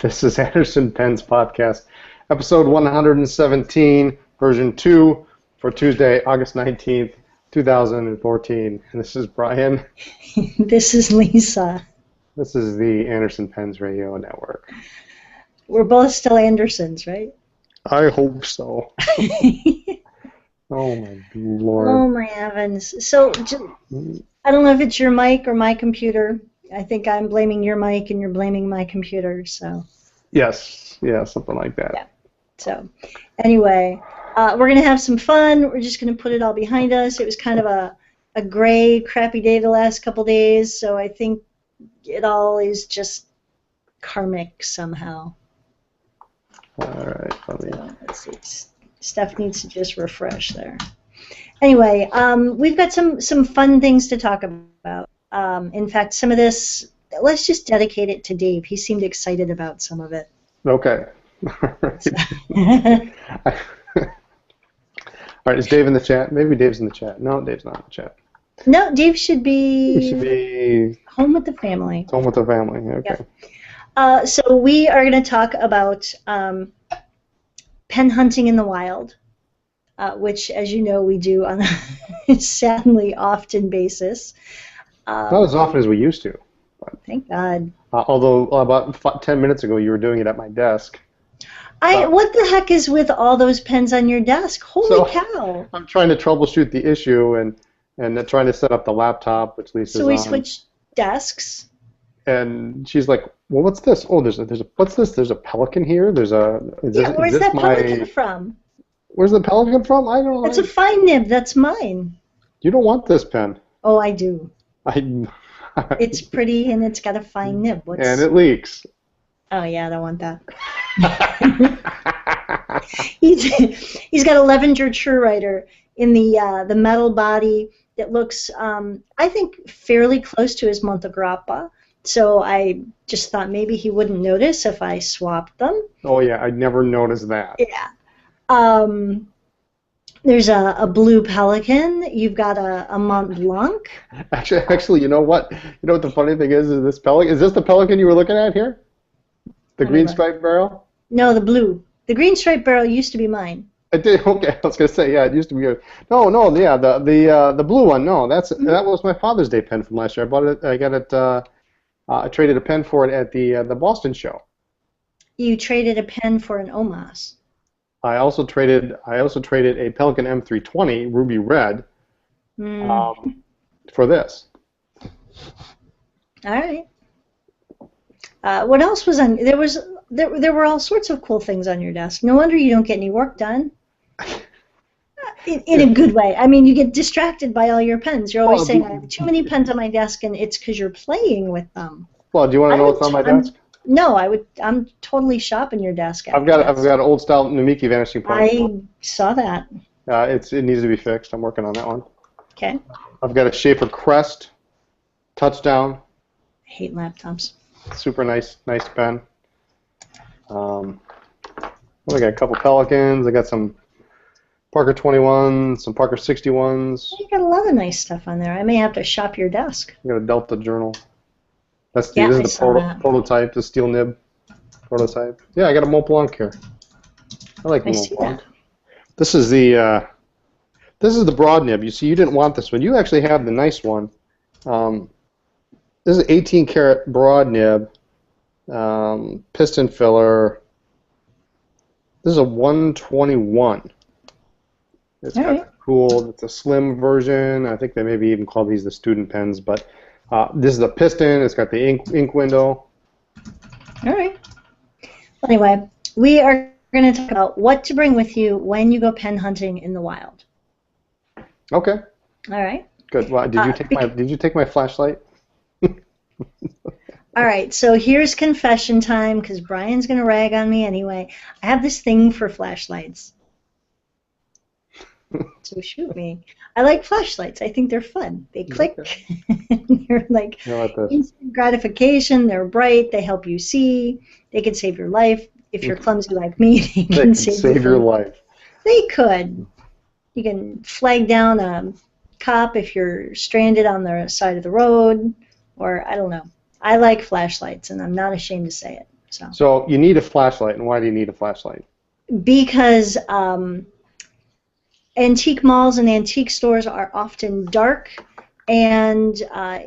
This is Anderson Pens Podcast, episode 117, version 2, for Tuesday, August 19th, 2014. And this is Brian. This is Lisa. This is the Anderson Pens Radio Network. We're both still Andersons, right? I hope so. Oh, my Lord. Oh, my heavens. So, I don't know if it's your mic or my computer. I think I'm blaming your mic and you're blaming my computer, so. Yes, yeah, something like that. Yeah. So, anyway, we're going to have some fun. We're just going to put it all behind us. It was kind of a gray, crappy day the last couple days, so I think it all is just karmic somehow. All right. So, let's see. Steph needs to just refresh there. Anyway, we've got some fun things to talk about. In fact, some of this, let's just dedicate it to Dave. He seemed excited about some of it. Okay. All right, is Dave in the chat? Maybe Dave's in the chat. No, Dave's not in the chat. No, Dave should be, He should be home with the family. home with the family. Okay. Yeah. So we are going to talk about pen hunting in the wild, which, as you know, we do on a sadly often basis. Not as often as we used to. Thank God. Although about 10 minutes ago you were doing it at my desk. What the heck is with all those pens on your desk? Holy cow. I'm trying to troubleshoot the issue and trying to set up the laptop, which Lisa's on. So we switched desks. And she's like, well, what's this? Oh, what's this? There's a Pelican here? Where's that Pelican from? Where's the Pelican from? I don't know. That's a fine nib. That's mine. You don't want this pen. Oh, I do. It's pretty and it's got a fine nib. And it leaks. Oh yeah, I don't want that. He's got a Levenger TrueWriter in the metal body that looks, I think, fairly close to his Montegrappa. So I just thought maybe he wouldn't notice if I swapped them. Oh yeah, I'd never noticed that. Yeah. There's a blue Pelican. You've got a Mont Blanc. Actually, you know what? You know what the funny thing is this Pelican? Is this the Pelican you were looking at here? The green striped barrel? No, the blue. The green striped barrel used to be mine. I did. Okay, I was gonna say yeah, it used to be good. No, yeah, the blue one. No, that was my Father's Day pen from last year. I bought it. I got it. I traded a pen for it at the Boston show. You traded a pen for an Omas. I also traded a Pelican M320 Ruby Red for this. All right. What else was on? There were all sorts of cool things on your desk. No wonder you don't get any work done. In a good way. I mean, you get distracted by all your pens. You're always saying, I have too many pens on my desk, and it's because you're playing with them. Well, do you want to know what's on my desk? No, I'm totally shopping your desk. I've got old style Namiki Vanishing Point. I saw that. It needs to be fixed. I'm working on that one. Okay. I've got a Schaefer Crest Touchdown. I hate laptops. Super nice pen. I got a couple Pelicans. I got some Parker 21s, some Parker 61s. You got a lot of nice stuff on there. I may have to shop your desk. I got a Delta Journal. This is the prototype, the steel nib prototype. Yeah, I got a Mont Blanc here. I like the Mont Blanc. This is the broad nib. You see, you didn't want this one. You actually have the nice one. This is 18 karat broad nib, piston filler. This is a 121. It's cool. It's a slim version. I think they maybe even call these the student pens, but this is a piston. It's got the ink window. All right. Anyway, we are going to talk about what to bring with you when you go pen hunting in the wild. Okay. All right. Good. Well, did you take my flashlight? All right. So here's confession time because Brian's going to rag on me anyway. I have this thing for flashlights. So shoot me. I like flashlights. I think they're fun. They click. They're like instant gratification. They're bright. They help you see. They can save your life. If you're clumsy like me, they can save your life. They could. You can flag down a cop if you're stranded on the side of the road, or I don't know. I like flashlights, and I'm not ashamed to say it. So you need a flashlight, and why do you need a flashlight? Because antique malls and antique stores are often dark, and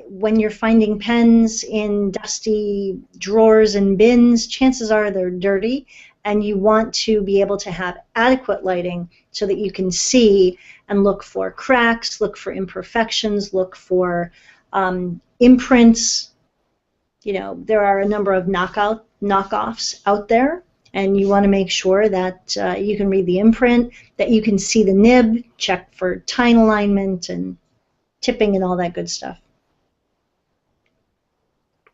when you're finding pens in dusty drawers and bins, chances are they're dirty, and you want to be able to have adequate lighting so that you can see and look for cracks, look for imperfections, look for imprints. You know, there are a number of knockoffs out there, and you want to make sure that you can read the imprint, that you can see the nib, check for tine alignment and tipping and all that good stuff.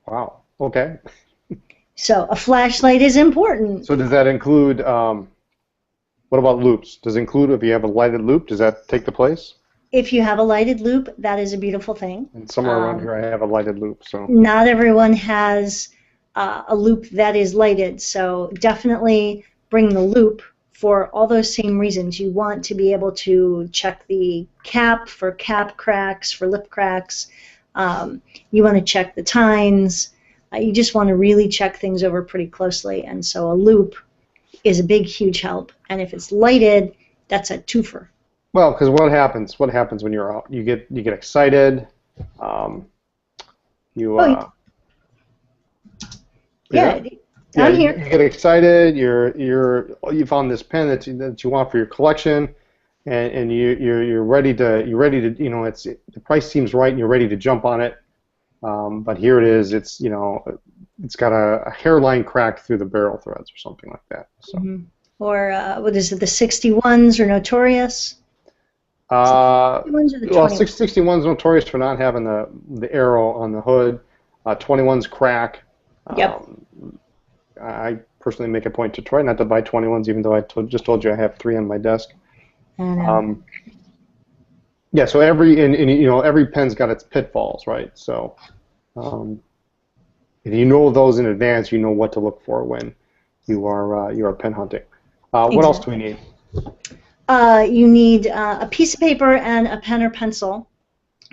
Wow. Okay. So a flashlight is important. So does that include, what about loops? Does it include if you have a lighted loop, does that take the place? If you have a lighted loop, that is a beautiful thing. And somewhere around here I have a lighted loop. So not everyone has a loop that is lighted, so definitely bring the loop for all those same reasons. You want to be able to check the cap for cap cracks, for lip cracks. You want to check the tines. You just want to really check things over pretty closely, and so a loop is a big, huge help. And if it's lighted, that's a twofer. Well, because what happens? What happens when you're out? You get excited. Yeah, down here. You get excited. You found this pen that you want for your collection, and you're ready to you know, the price seems right and you're ready to jump on it. But here it is. It's, you know, it's got a hairline crack through the barrel threads or something like that. So. Mm-hmm. Or what is it? The 61s are notorious. 61s or the 21s? Well, 61's notorious for not having the arrow on the hood. 21's crack. Yep. I personally make a point to try not to buy 21s, even though I just told you I have 3 on my desk. I know. Yeah, so every pen's got its pitfalls, right? So if you know those in advance, you know what to look for when you are pen hunting. What else do we need? You need a piece of paper and a pen or pencil,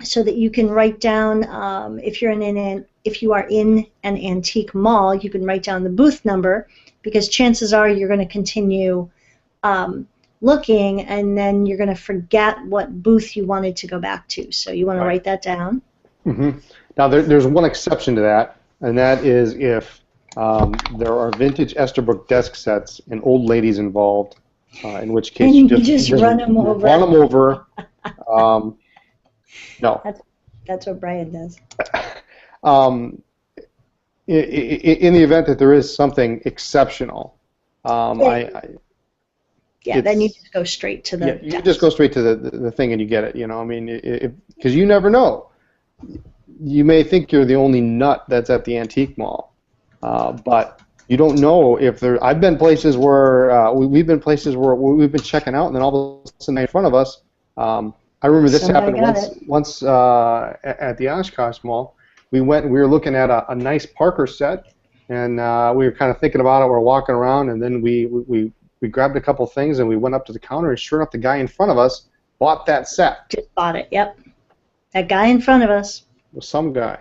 so that you can write down. If you are in an antique mall, you can write down the booth number, because chances are you're going to continue looking, and then you're going to forget what booth you wanted to go back to. So you want to write that down. Mm-hmm. Now there's one exception to that, and that is if there are vintage Esterbrook desk sets and old ladies involved, in which case you just run them over. Run them over. No. That's what Brian does. In the event that there is something exceptional, then you just go straight to the desk. You just go straight to the thing and you get it. You know, I mean, because you never know. You may think you're the only nut that's at the antique mall, but you don't know if there. I've been places where we've been checking out, and then all of a sudden in front of us. I remember this happened once at the Oshkosh Mall. We were looking at a nice Parker set, and we were kind of thinking about it. We're walking around, and then we grabbed a couple things, and we went up to the counter, and sure enough, the guy in front of us bought that set. Just bought it, yep. That guy in front of us. Was some guy.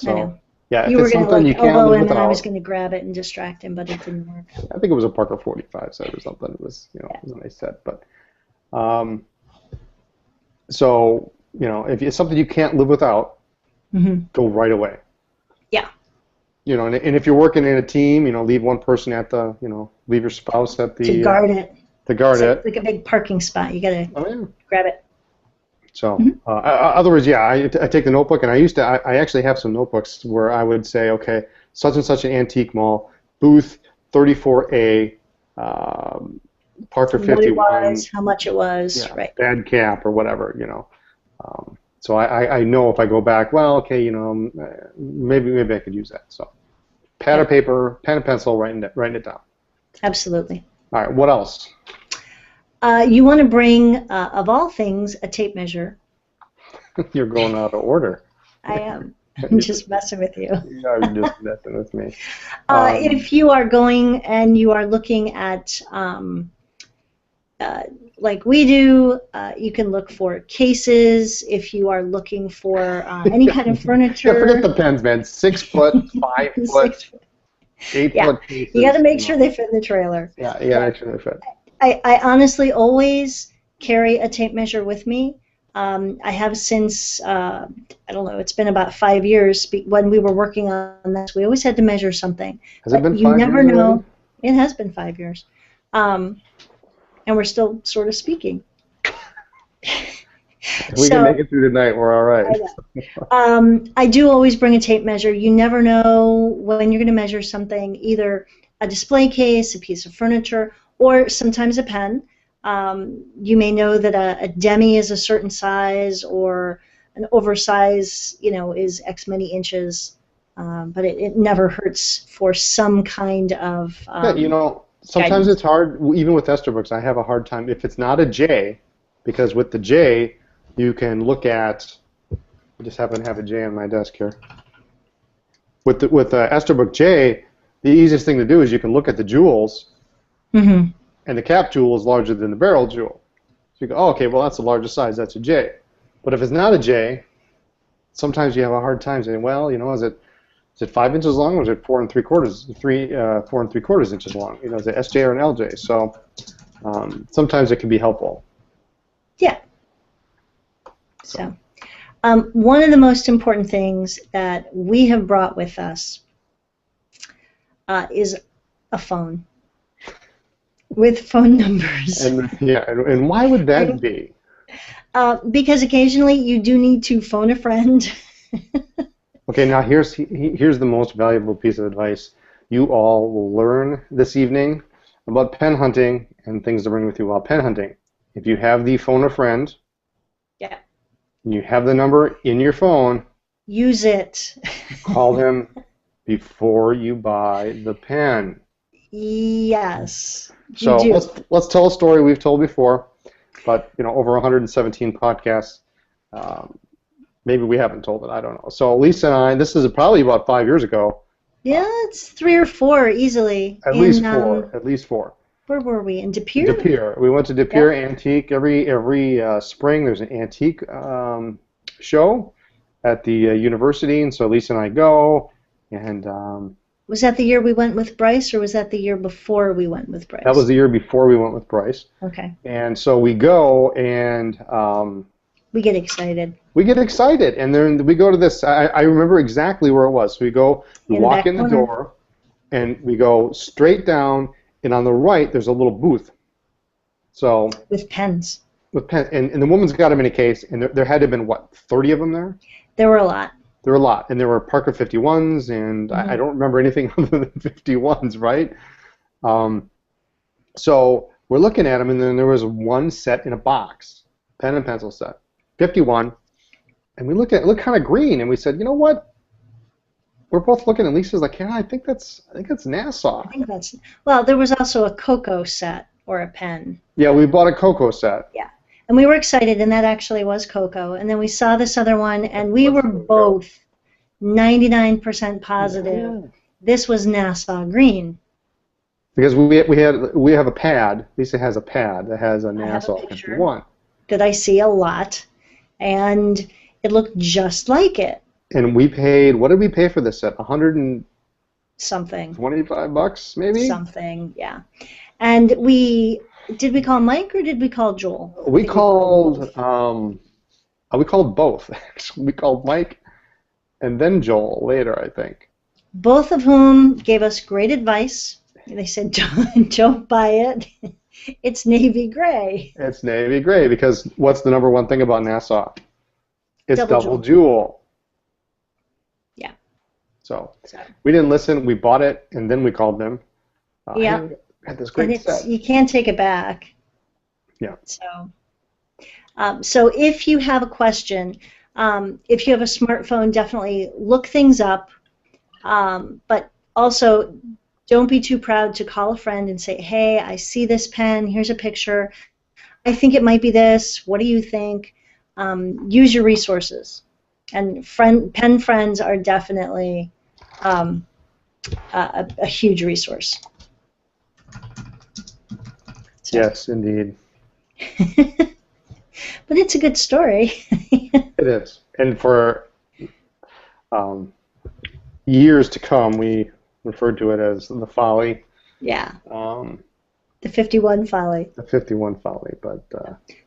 So, I know. Yeah, you if were it's going to something you can't elbow live him, and I without. was going to grab it and distract him, but it didn't work. I think it was a Parker 45 set or something. It was, it was a nice set, but so, if it's something you can't live without, go right away. Yeah. And if you're working in a team, leave one person at the, leave your spouse at the... To guard it. To guard it. It's like a big parking spot. You got to grab it. So, otherwise, I take the notebook, and I actually have some notebooks where I would say, okay, such and such an antique mall, booth 34A, Parker 51. What it was, how much it was, right. Bad cap or whatever, So I know if I go back, well, okay, maybe I could use that. So, pad of paper, pen and pencil, writing it down. Absolutely. All right, what else? You want to bring, of all things, a tape measure. You're going out of order. I am. I'm just messing with you. You're just messing with me. If you are going and you are looking at, like we do, you can look for cases. If you are looking for any kind of furniture. Yeah, forget the pens, man. 6 foot, 5 foot. 8 Yeah, foot cases. you got to make sure they fit in the trailer. Yeah, you got to make sure they fit. I honestly always carry a tape measure with me. I have since, I don't know, it's been about 5 years. When we were working on this, we always had to measure something. Has it been 5 years? You never know. It has been 5 years. And we're still sort of speaking. If we can make it through the night, we're all right. I do always bring a tape measure. You never know when you're going to measure something, either a display case, a piece of furniture, or sometimes a pen. You may know that a demi is a certain size, or an oversize, is X many inches. But it never hurts for some kind of. Sometimes it's hard, even with Esterbrook's. I have a hard time if it's not a J, because with the J, you can look at. I just happen to have a J on my desk here. With the Esterbrook J, the easiest thing to do is you can look at the jewels. Mm-hmm. And the cap jewel is larger than the barrel jewel. So you go, oh, okay, well, that's the largest size, that's a J. But if it's not a J, sometimes you have a hard time saying, well, is it 5 inches long, or is it 4 and 3/4 inches long? Is it SJ or an LJ? So sometimes it can be helpful. Yeah. So one of the most important things that we have brought with us is a phone. With phone numbers. And why would that be? Because occasionally you do need to phone a friend. Okay, now here's the most valuable piece of advice. You all will learn this evening about pen hunting and things to bring with you while pen hunting. If you have the phone a friend, yeah, and you have the number in your phone, use it. Call them before you buy the pen. Yes. So let's tell a story we've told before, but over 117 podcasts. Maybe we haven't told it. I don't know. So Lisa and I, this is probably about 5 years ago. Yeah, it's 3 or 4 easily. At least 4. At least 4. Where were we? In De Pere? De Pere. We went to De Pere Antique every spring. There's an antique show at the university, and so Lisa and I go. And was that the year we went with Bryce, or was that the year before we went with Bryce? That was the year before we went with Bryce. Okay. And so we go, and we get excited. We get excited, and then we go to this. I remember exactly where it was. So we walk in the door, and we go straight down, and on the right there's a little booth. So with pens. With pens, and the woman's got them in a case, and there had to have been, what, 30 of them there? There were a lot. There were a lot, and there were Parker 51s, and I don't remember anything other than 51s, right? So we're looking at them, and then there was one set in a box, pen and pencil set, 51, and we look kind of green, and we said, you know what? We're both looking, and Lisa's like, yeah, I think that's Nassau. I think that's, well, there was also a Coco set or a pen. Yeah, we bought a Coco set. Yeah. And we were excited, and that actually was Coco. And then we saw this other one, and we were both 99% positive this was Nassau green. Because we have a pad. Lisa has a pad that has a Nassau 51. That I see a lot, and it looked just like it. And we paid, what did we pay for this set? 100 and something. $25 maybe? Something, yeah. And did we call Mike or did we call Joel? We called both. We called Mike and then Joel later, I think. Both of whom gave us great advice. They said, don't buy it. It's navy gray. It's navy gray because what's the number one thing about Nassau? It's double jewel. Yeah. So we didn't listen. We bought it and then we called them. Yeah. Had this great set. You can't take it back. Yeah. So if you have a question, if you have a smartphone, definitely look things up. But also, don't be too proud to call a friend and say, hey, I see this pen. Here's a picture. I think it might be this. What do you think? Use your resources. And pen friends are definitely a huge resource. So. Yes, indeed. But it's a good story. It is. And for years to come, we referred to it as the Folly. Yeah. Um, The 51 Folly. the 51 Folly, but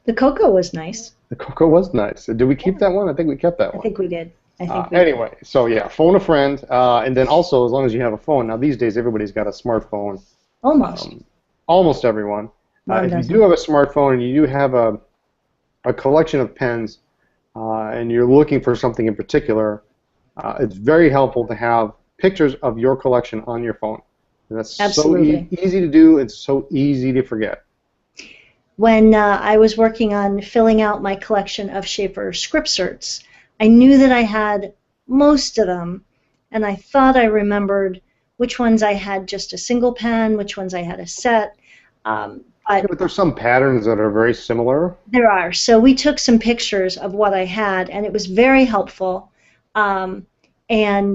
The Cocoa was nice. the Cocoa was nice. Did we keep that one? I think we kept that one. I think we did. Anyway, so yeah, phone a friend, and then also as long as you have a phone. Now these days everybody's got a smartphone. Almost. Almost everyone. If you do have a smartphone and you do have a collection of pens, and you're looking for something in particular, it's very helpful to have pictures of your collection on your phone. And that's Absolutely. so easy to do. It's so easy to forget. When I was working on filling out my collection of Schaefer script certs, I knew that I had most of them, and I thought I remembered which ones I had just a single pen, which ones I had a set. But there's some patterns that are very similar. There are. So we took some pictures of what I had, and it was very helpful. And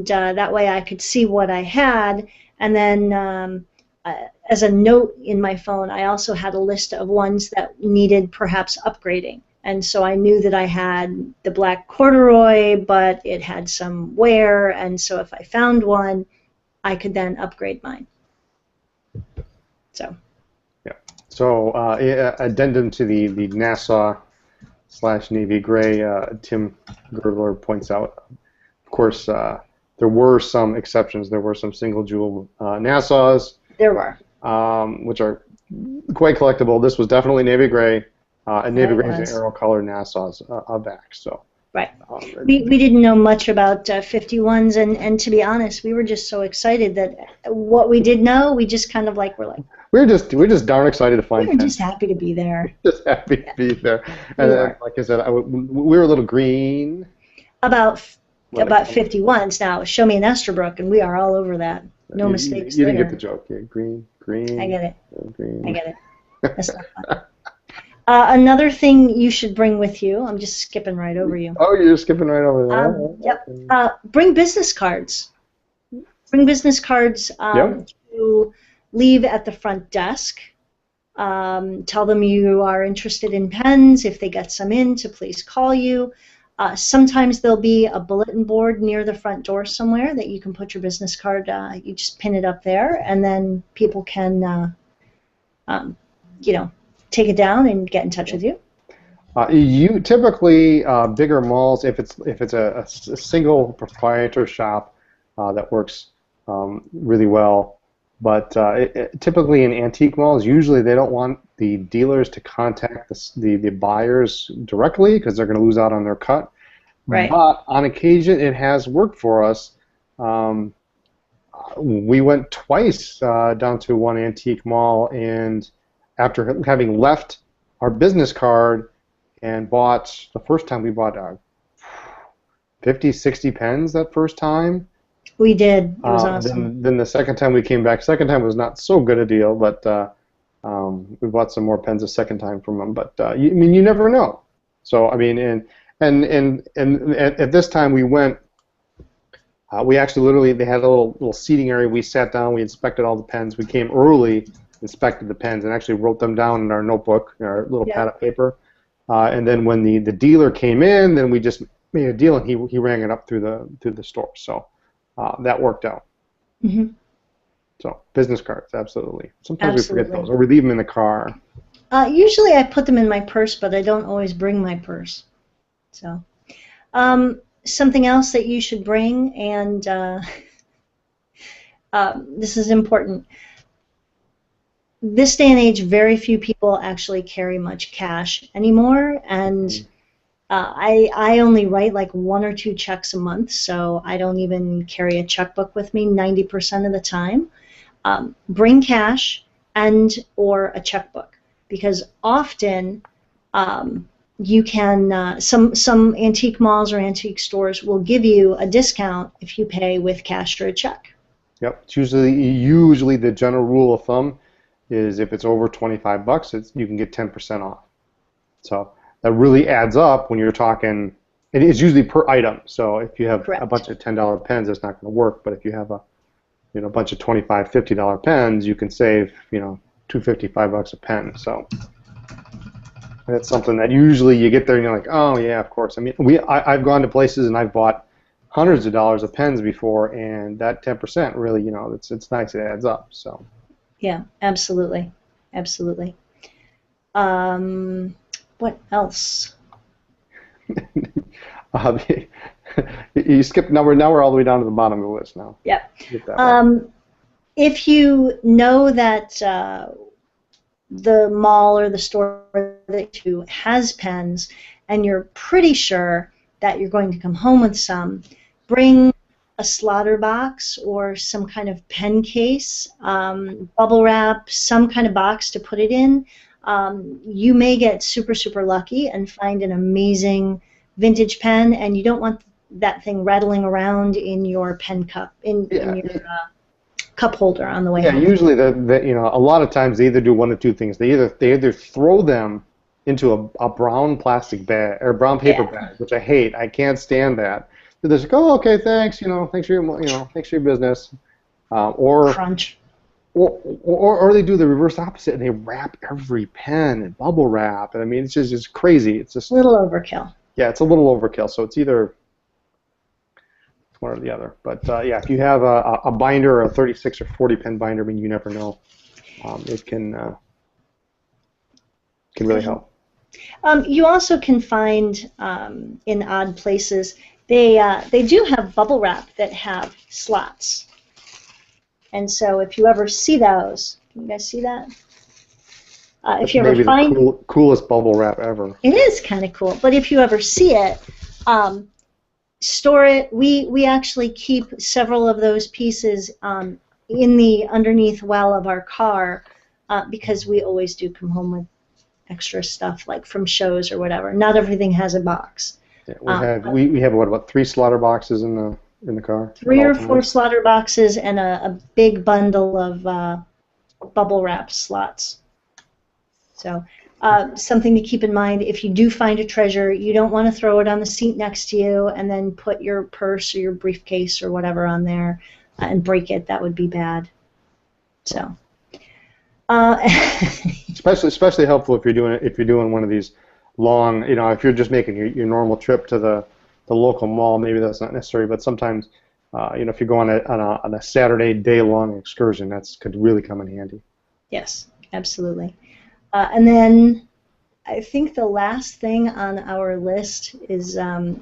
that way I could see what I had. And then as a note in my phone, I also had a list of ones that needed perhaps upgrading. And so I knew that I had the black corduroy, but it had some wear. And so if I found one, I could then upgrade mine. So. Yeah. So addendum to the Nassau/Navy Gray, Tim Girdler points out, of course, there were some exceptions. There were some single jewel Nassaus. There were. Which are quite collectible. This was definitely Navy Gray, and Navy Gray is an Aero Color Nassau's back. So. Right. We didn't know much about 51s, and to be honest, we were just so excited that what we did know, we just kind of like were like. We're just darn excited to find. We were just happy to be there. Just happy to be there, and then, like I said, we were a little green. About 51s now. Show me an Esterbrook, and we are all over that. No mistakes. You didn't get the joke. Yeah, green. I get it. Green. I get it. That's not fun. Another thing you should bring with you, I'm just skipping right over you. Oh, you're skipping right over there. Yep. Bring business cards. Bring business cards to leave at the front desk. Tell them you are interested in pens. If they get some in, to please call you. Sometimes there'll be a bulletin board near the front door somewhere that you can put your business card. You just pin it up there, and then people can, take it down and get in touch with you. You typically bigger malls, if it's a single proprietor shop that works really well, but typically in antique malls, usually they don't want the dealers to contact the buyers directly because they're going to lose out on their cut. Right. But on occasion, it has worked for us. We went twice down to one antique mall, and after having left our business card and bought, the first time we bought 50, 60 pens that first time. We did. It was awesome. Then the second time we came back, second time was not so good a deal, but we bought some more pens the second time from them. But you never know. So I mean, and at this time we went. We actually literally, they had a little seating area. We sat down. We inspected all the pens. We came early, inspected the pens, and actually wrote them down in our notebook, our little pad of paper. And then when the dealer came in, then we just made a deal, and he rang it up through the store. So that worked out. Mm-hmm. So business cards, absolutely. Sometimes we forget those, or we leave them in the car. Usually I put them in my purse, but I don't always bring my purse. So something else that you should bring, and this is important. This day and age, very few people actually carry much cash anymore, and I only write like 1 or 2 checks a month, so I don't even carry a checkbook with me 90% of the time. Bring cash and or a checkbook, because often you can, some antique malls or antique stores will give you a discount if you pay with cash or a check. Yep, it's usually the general rule of thumb is if it's over $25, you can get 10% off. So that really adds up when you're talking. It is usually per item. So if you have a bunch of $10 pens, it's not going to work. But if you have a bunch of $25, $50 pens, you can save $255 a pen. So that's something that usually you get there and you're like, oh yeah, of course. I mean, I've gone to places and I've bought hundreds of dollars of pens before, and that 10% really, it's nice. It adds up. So. Yeah, absolutely, absolutely. What else? You skipped. Now we're all the way down to the bottom of the list now. Yep. If you know that the mall or the store that you has pens, and you're pretty sure that you're going to come home with some, bring a Slaughter box or some kind of pen case, bubble wrap, some kind of box to put it in. You may get super, super lucky and find an amazing vintage pen, and you don't want that thing rattling around in your pen cup, in your cup holder on the way home. Yeah, usually a lot of times they either do one of two things. They either throw them into a brown plastic bag or brown paper bag, which I hate. I can't stand that. They're just like, oh, okay, thanks. Thanks for your business. Or crunch. Or they do the reverse opposite and they wrap every pen in bubble wrap. And I mean, it's just crazy. It's just a little overkill. Yeah, it's a little overkill. So it's either one or the other. But yeah, if you have a binder, a 36 or 40 pen binder, I mean, you never know. It can really help. You also can find in odd places, they do have bubble wrap that have slots. And so if you ever see those, can you guys see that? If you ever find the coolest bubble wrap ever. It is kind of cool. But if you ever see it, store it. We actually keep several of those pieces in the underneath well of our car because we always do come home with extra stuff, like from shows or whatever. Not everything has a box. Yeah, we have what, 3 Slaughter boxes in the car? 3 or 4 Slaughter boxes and a big bundle of bubble wrap slots. So something to keep in mind, if you do find a treasure, you don't want to throw it on the seat next to you and then put your purse or your briefcase or whatever on there and break it. That would be bad. So. Especially helpful if you're doing one of these long, if you're just making your normal trip to the local mall, maybe that's not necessary, but sometimes if you're going on a Saturday day-long excursion, that could really come in handy. Yes, absolutely. And then I think the last thing on our list is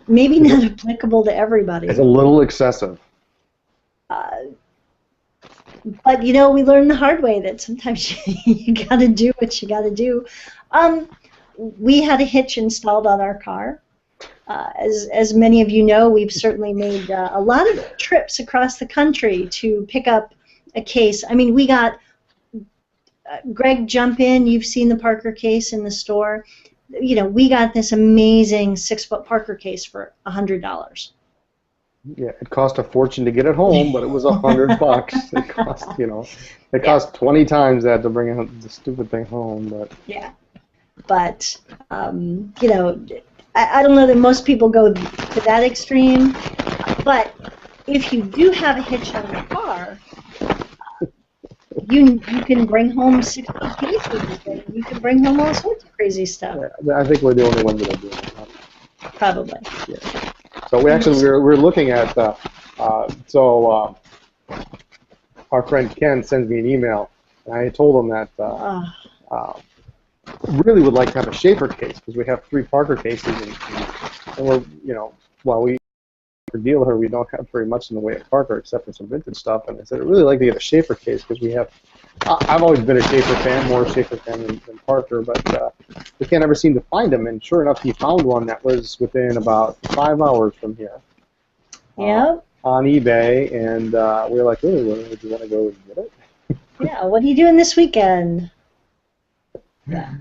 maybe not applicable to everybody. It's a little excessive. But we learned the hard way that sometimes you got to do what you got to do. We had a hitch installed on our car. As many of you know, we've certainly made a lot of trips across the country to pick up a case. I mean, we got Greg, jump in. You've seen the Parker case in the store. We got this amazing 6-foot Parker case for $100. Yeah, it cost a fortune to get it home, but it was $100. It cost, it cost 20 times that to bring the stupid thing home. But yeah, but I don't know that most people go to that extreme. But if you do have a hitch on your car, you can bring home 60 cases, and you can bring home all sorts of crazy stuff. Yeah, I think we're the only ones that are doing it. Probably. Yeah. So we're looking at our friend Ken sends me an email, and I told him that really would like to have a Schaefer case because we have 3 Parker cases, and we're while we dealer we don't have very much in the way of Parker except for some vintage stuff, and I said I'd really like to get a Schaefer case because we have. I've always been a Schaefer fan, more Schaefer fan than Parker, but we can't ever seem to find them. And sure enough, he found one that was within about 5 hours from here. Yeah. On eBay, and we were like, "Really, would you want to go get it?" Yeah. What are you doing this weekend? Yeah.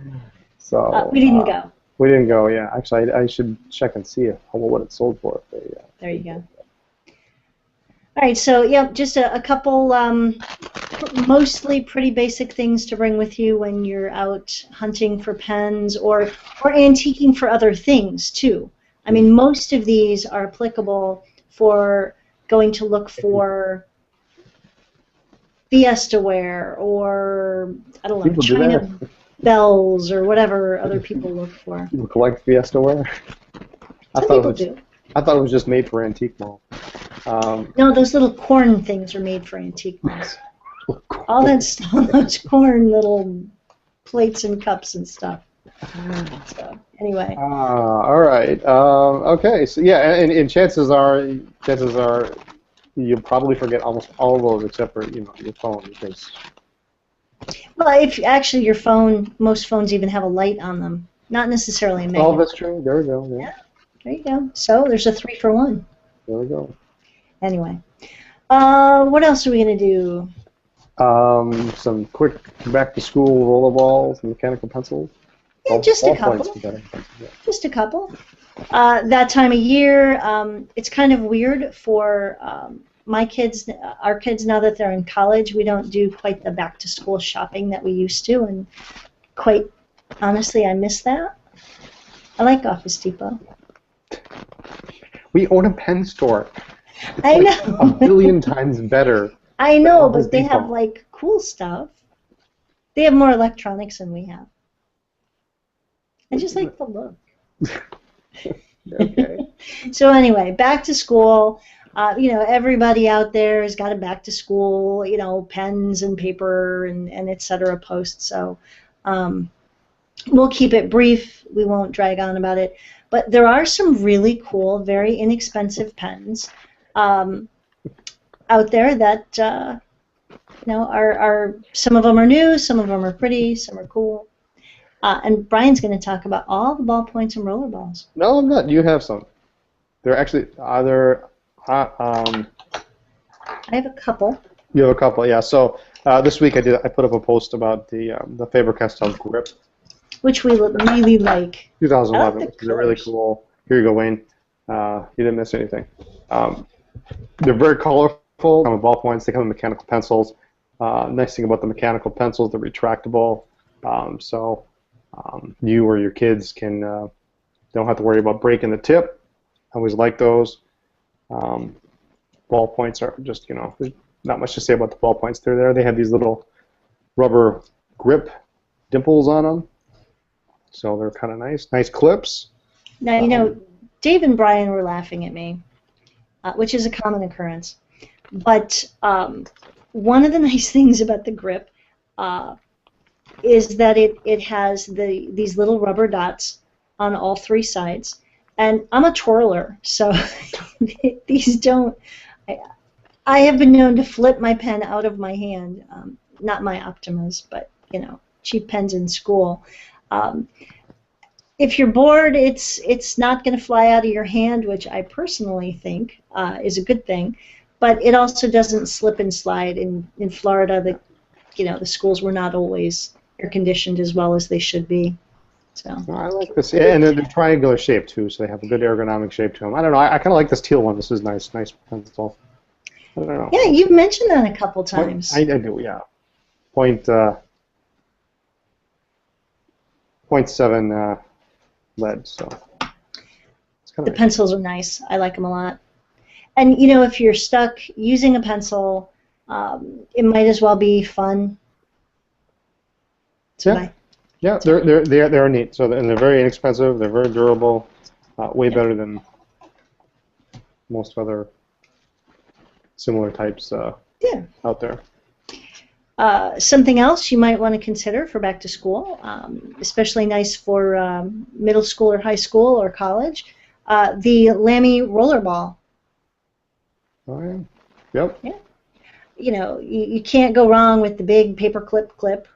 So we didn't go. We didn't go. Yeah. Actually, I should check and see what it sold for. There you go. All right, so yeah, just a couple mostly pretty basic things to bring with you when you're out hunting for pens or antiquing for other things too. I mean, most of these are applicable for going to look for Fiesta ware or I don't know, China bells or whatever other people look for. People collect Fiesta ware. Some people do. I thought it was just made for antique mall. No, those little corn things are made for antique malls. All that stuff, those corn little plates and cups and stuff. So anyway. All right. Okay. So yeah, and chances are you'll probably forget almost all of those except for your phone because. Well, if actually your phone, most phones even have a light on them, not necessarily a magnet. Oh, that's true. There we go. Yeah. There you go. So there's a 3 for 1. There we go. Anyway, what else are we gonna do? Some quick back to school rollerballs and mechanical pencils. Yeah, just a couple. Just a couple. That time of year, it's kind of weird for my kids, our kids, now that they're in college. We don't do quite the back to school shopping that we used to, and quite honestly, I miss that. I like Office Depot. We own a pen store. I know. A billion times better. I know, but they have like cool stuff. They have more electronics than we have. I just like the look. Okay. So anyway, back to school. Everybody out there has got a back to school, pens and paper and et cetera post. So we'll keep it brief. We won't drag on about it. But there are some really cool, very inexpensive pens out there that are some of them are new, some of them are pretty, some are cool. And Brian's going to talk about all the ballpoints and roller balls. No, I'm not. You have some. They're actually either. I have a couple. You have a couple, yeah. So this week I put up a post about the Faber-Castell grip, which we really like. 2011, which is really cool. Here you go, Wayne. You didn't miss anything. They're very colorful. They come with ballpoints. They come with mechanical pencils. Nice thing about the mechanical pencils, they're retractable. So you or your kids don't have to worry about breaking the tip. I always like those. Ballpoints are just, there's not much to say about the ballpoints. They're there. They have these little rubber grip dimples on them. So they're kind of nice. Nice clips. Now, Dave and Brian were laughing at me, which is a common occurrence. But one of the nice things about the grip is that it has these little rubber dots on all 3 sides. And I'm a twirler, so these don't. I have been known to flip my pen out of my hand. Not my Optimas, but cheap pens in school. If you're bored, it's not going to fly out of your hand, which I personally think is a good thing. But it also doesn't slip and slide. In Florida, the schools were not always air conditioned as well as they should be. So. I like this, yeah, and they're triangular shape too, so they have a good ergonomic shape to them. I don't know. I kind of like this teal one. This is nice pencil. I don't know. Yeah, you've mentioned that a couple times. I do, yeah. .7 lead, so. The pencils are nice. I like them a lot. And if you're stuck using a pencil, it might as well be fun. So yeah. Yeah, they're neat. So and they're very inexpensive. They're very durable. Way better than most other similar types out there. Something else you might want to consider for back to school, especially nice for middle school or high school or college, the Lamy rollerball. Oh yeah. Yep. Yeah. You can't go wrong with the big paper clip.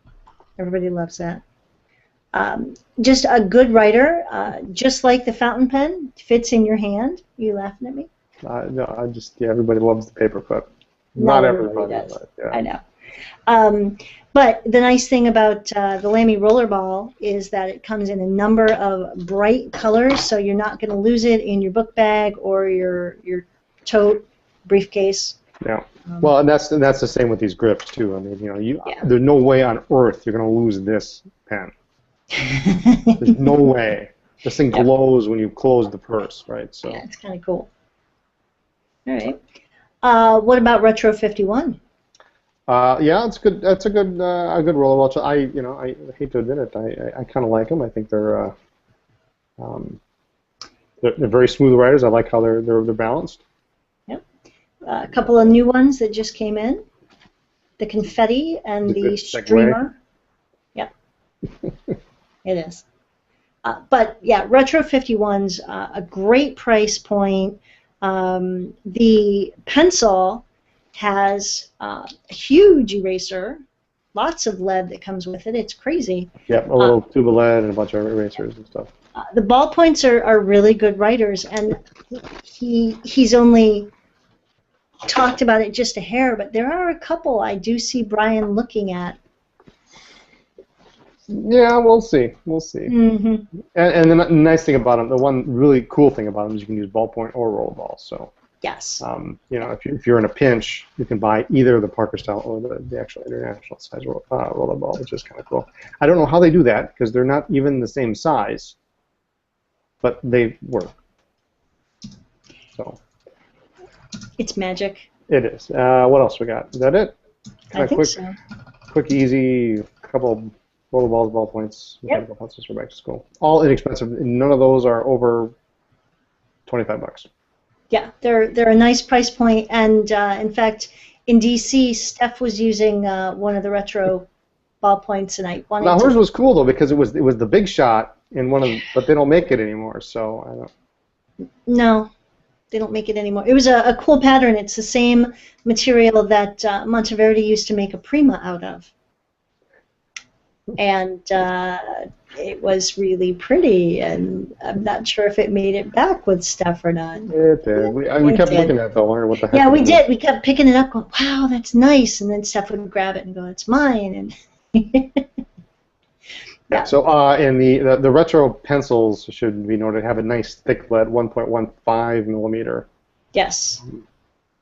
Everybody loves that. Just a good writer, just like the fountain pen, fits in your hand. You laughing at me? No, everybody loves the paperclip. Not everybody does. But, yeah. I know. But the nice thing about the Lamy rollerball is that it comes in a number of bright colors, so you're not going to lose it in your book bag or your tote briefcase. Yeah. Well, and that's the same with these grips too. I mean, there's no way on earth you're going to lose this pen. There's no way. This thing glows when you close the purse, right? So. Yeah, it's kind of cool. All right. What about Retro 51? Yeah, it's good. That's a good rollerball. I hate to admit it. I kind of like them. I think they're. They're very smooth riders. I like how they're balanced. Yep. A couple of new ones that just came in. The confetti and the streamer. Yep. It is. But yeah, Retro 51's a great price point. The pencil has a huge eraser, lots of lead that comes with it. It's crazy. Yep, a little tube of lead and a bunch of erasers and stuff. The ballpoints are really good writers, and he's only talked about it just a hair, but there are a couple I do see Brian looking at. Yeah, we'll see. We'll see. Mm-hmm. And the nice thing about them, the one really cool thing about them is you can use ballpoint or rollerball. So yes, you know, if you're in a pinch, you can buy either the Parker style or the actual international size rollerball, which is kind of cool. I don't know how they do that because they're not even the same size, but they work. So it's magic. It is. What else we got? Is that it? I think so. Quick, easy, couple rollerballs, ballpoints, mechanical pencils for back to school. All inexpensive. None of those are over $25. Yeah, they're a nice price point, and in fact, in DC, Steph was using one of the retro ballpoints, and I wanted. Now hers was cool though because it was the Big Shot in one of, but they don't make it anymore. So I don't. No, they don't make it anymore. It was a cool pattern. It's the same material that Monteverdi used to make a Prima out of. And it was really pretty, and I'm not sure if it made it back with stuff or not. It did. We kept looking at it though, wondering what the heck. Yeah, we did. We kept picking it up, going, "Wow, that's nice," and then Steph would grab it and go, "It's mine." And yeah. So and the retro pencils should be noted have a nice thick lead, 1.15 millimeter. Yes.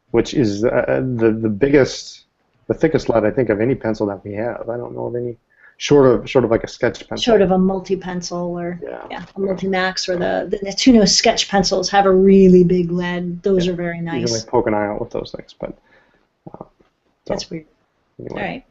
Which is the biggest, the thickest lead I think of any pencil that we have. I don't know of any. Short of like a sketch pencil. Short of a multi-pencil or a multi-max, or the Nettuno sketch pencils have a really big lead. Those are very nice. You can like poke an eye out with those things, but that's weird. Anyway.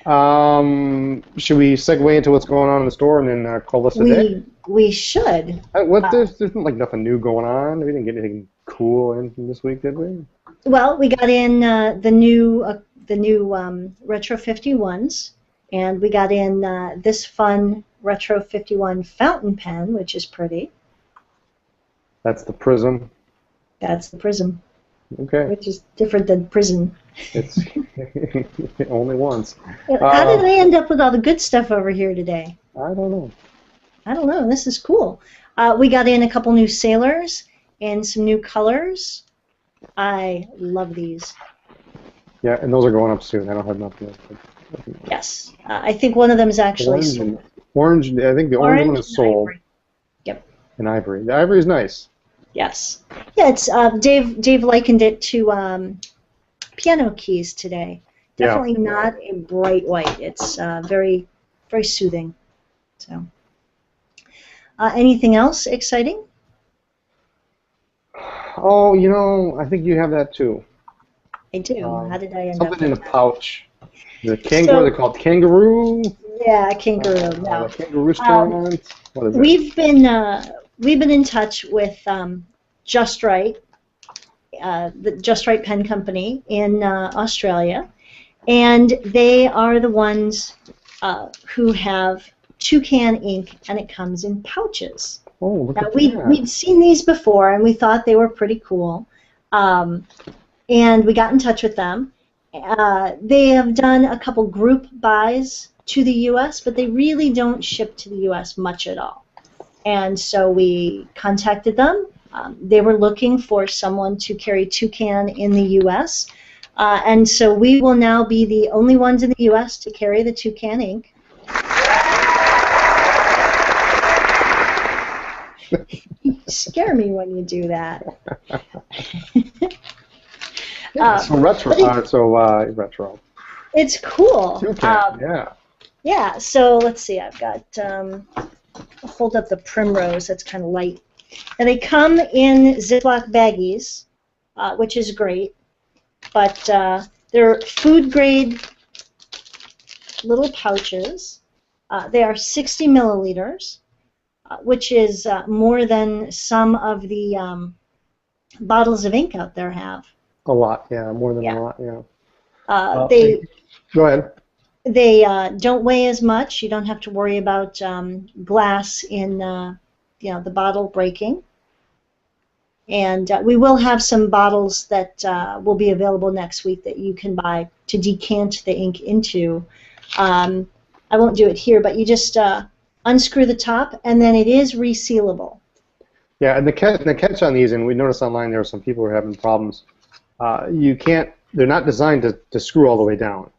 All right. Should we segue into what's going on in the store and then call this a day? We should. There's like nothing new going on. We didn't get anything cool in this week, did we? Well, we got in the new Retro 51s. And we got in this fun Retro 51 fountain pen, which is pretty. That's the Prism. That's the Prism. Okay. Which is different than Prison. It's only once. How did I end up with all the good stuff over here today? I don't know. I don't know. This is cool. We got in a couple new sailors and some new colors. I love these. Yeah, and those are going up soon. I don't have nothing else. Yes, I think one of them is actually orange. I think the orange one is sold. Ivory. Yep. And ivory. The ivory is nice. Yes. Yeah, it's Dave likened it to piano keys today. Definitely not a bright white. It's very very soothing. So. Anything else exciting? Oh, you know, I think you have that too. I do. How did I end up? Something in a pouch. The kangaroo, they're called kangaroo. Yeah, kangaroo. No. Kangaroo restaurant. What is it? We've been in touch with Just Right, the Just Right Pen Company in Australia, and they are the ones who have Toucan ink, and it comes in pouches. Oh, look at that. We'd seen these before, and we thought they were pretty cool, and we got in touch with them. They have done a couple group buys to the U.S., but they really don't ship to the U.S. much at all. And so we contacted them. They were looking for someone to carry Toucan in the U.S., and so we will now be the only ones in the U.S. to carry the Toucan ink. You scare me when you do that. Retro. It's cool. Yeah. Yeah. So let's see. I've got. I'll hold up the Primrose. That's kind of light. And they come in Ziploc baggies, which is great. But they're food grade little pouches. They are 60 milliliters. which is more than some of the bottles of ink out there have. A lot, yeah, more than a lot, yeah. They go ahead. They don't weigh as much. You don't have to worry about glass in the bottle breaking. And we will have some bottles that will be available next week that you can buy to decant the ink into. I won't do it here, but you just unscrew the top, and then it is resealable. Yeah, and the catch on these, and we noticed online there were some people who are having problems. They're not designed to screw all the way down.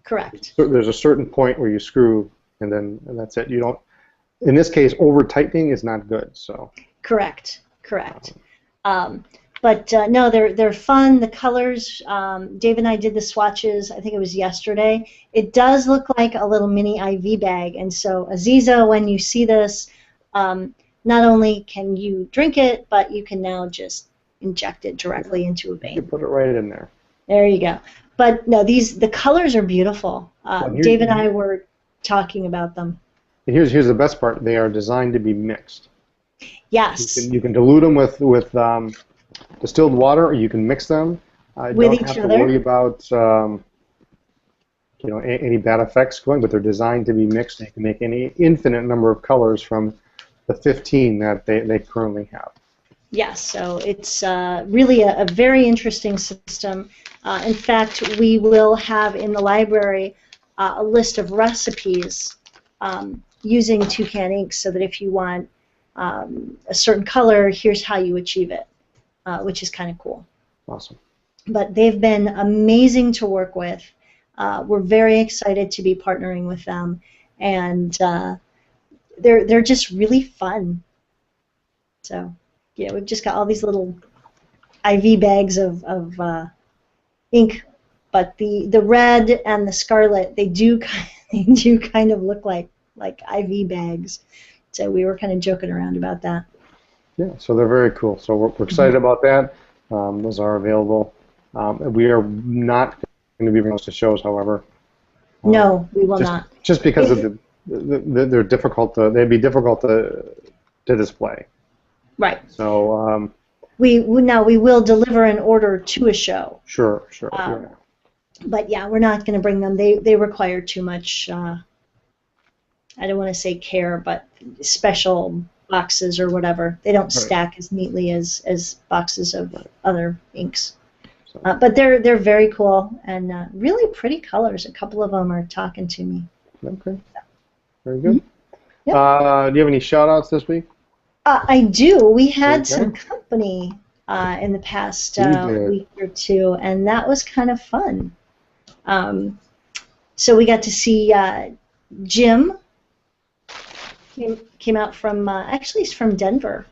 Correct. There's a certain point where you screw, and that's it. You don't. In this case, over tightening is not good. So. Correct. But no, they're fun. The colors. Dave and I did the swatches. I think it was yesterday. It does look like a little mini IV bag, and so Aziza, when you see this, not only can you drink it, but you can now just inject it directly into a vein. You put it right in there. There you go. But no, the colors are beautiful. Dave and I were talking about them. And here's the best part. They are designed to be mixed. Yes. You can dilute them with distilled water, or you can mix them. With each other. Don't have to worry about any bad effects going, but they're designed to be mixed. They can make any infinite number of colors from the 15 that they currently have. Yes, so it's really a very interesting system. In fact, we will have in the library a list of recipes using Toucan ink, so that if you want a certain color, here's how you achieve it, which is kind of cool. Awesome. But they've been amazing to work with. We're very excited to be partnering with them, and they're just really fun. So. Yeah, we've just got all these little IV bags of ink, but the red and the scarlet, they do kind of look like IV bags. So we were kind of joking around about that. Yeah, so they're very cool. So we're excited about that. Those are available. We are not going to be bringing those to shows, however. No, we will not. Just because of they're difficult. They'd be difficult to display. Right. So we will deliver an order to a show. Sure. Yeah. But yeah, we're not going to bring them. They require too much. I don't want to say care, but special boxes or whatever. They don't stack as neatly as boxes of other inks. So. But they're very cool and really pretty colors. A couple of them are talking to me. Okay. Very good. Mm-hmm. Yep. Do you have any shout-outs this week? I do. We had some company in the past week or two, and that was kind of fun. So we got to see Jim. Came out from, actually he's from Denver.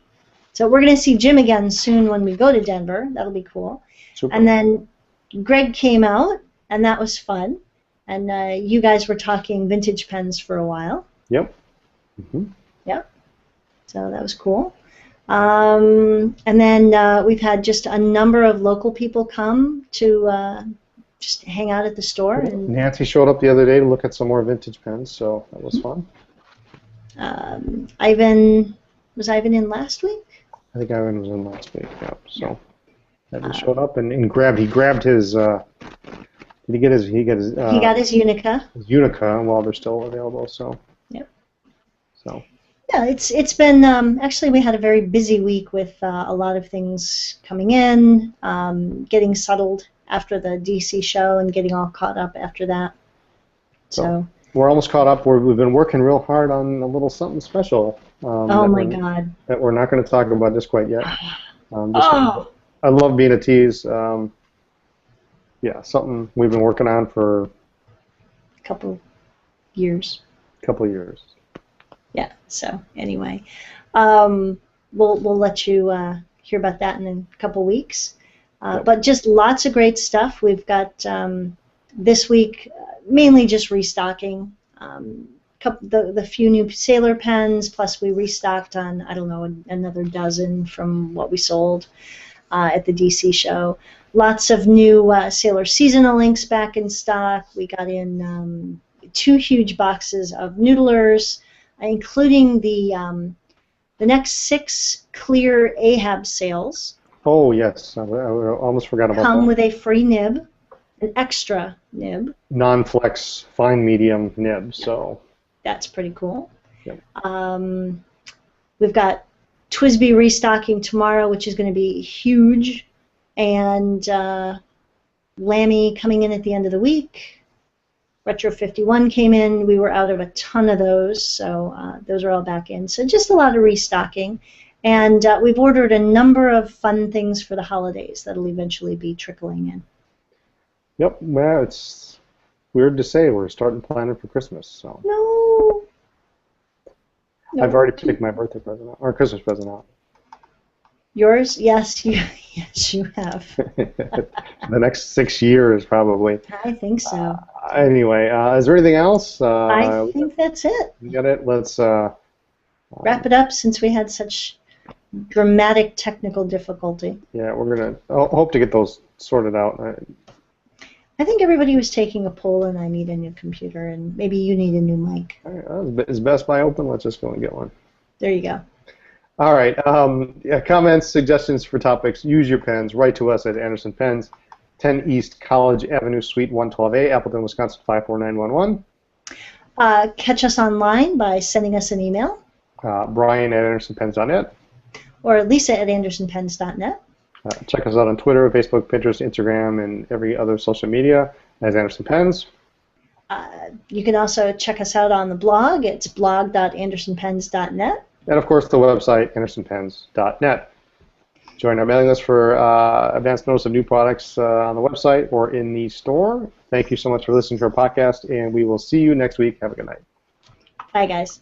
So we're going to see Jim again soon when we go to Denver. That'll be cool. Super. And then Greg came out, and that was fun. And you guys were talking vintage pens for a while. Yep. Mm-hmm. Yep. So that was cool. And then we've had just a number of local people come to just hang out at the store. And Nancy showed up the other day to look at some more vintage pens, so that was fun. Was Ivan in last week? I think Ivan was in last week, yeah. So Ivan showed up and grabbed his, did he get his, he got his Unica. His Unica while they're still available, so. Yep. So. Yeah, it's been actually we had a very busy week with a lot of things coming in, getting settled after the DC show and getting all caught up after that. So we're almost caught up. We've been working real hard on a little something special. Oh my God! That we're not going to talk about just quite yet. I love being a tease. Yeah, something we've been working on for a couple years. Yeah. So anyway, we'll let you hear about that in a couple weeks. But just lots of great stuff. We've got this week mainly just restocking. The few new Sailor pens, plus we restocked on, I don't know, another dozen from what we sold at the DC show. Lots of new Sailor seasonal inks back in stock. We got in 2 huge boxes of Noodlers, including the The next 6 clear Ahab sales. Oh, yes. I almost forgot about that. Come with a free nib, an extra nib. Non-flex, fine medium nib, so. That's pretty cool. Yep. We've got TWSBI restocking tomorrow, which is going to be huge, and Lamy coming in at the end of the week. Retro 51 came in. We were out of a ton of those, so those are all back in. So just a lot of restocking. And we've ordered a number of fun things for the holidays that'll eventually be trickling in. Yep, well, it's weird to say we're starting planning for Christmas. So. No. I've already picked my birthday present out, or Christmas present out. Yours? Yes, yes, you have. The next 6 years, probably. I think so. Anyway, is there anything else? I think that's it. You got it? Let's wrap it up since we had such dramatic technical difficulty. Yeah, we're going to hope to get those sorted out. I think everybody was taking a poll, and I need a new computer, and maybe you need a new mic. All right, is Best Buy open? Let's just go and get one. There you go. All right. Comments, suggestions for topics, use your pens. Write to us at Anderson Pens, 10 East College Avenue, Suite 112A, Appleton, Wisconsin, 54911. Catch us online by sending us an email. Brian at AndersonPens.net. Or Lisa at AndersonPens.net. Check us out on Twitter, Facebook, Pinterest, Instagram, and every other social media as Anderson Pens. You can also check us out on the blog. It's blog.andersonpens.net. And, of course, the website, AndersonPens.net. Join our mailing list for advance notice of new products on the website or in the store. Thank you so much for listening to our podcast, and we will see you next week. Have a good night. Bye, guys.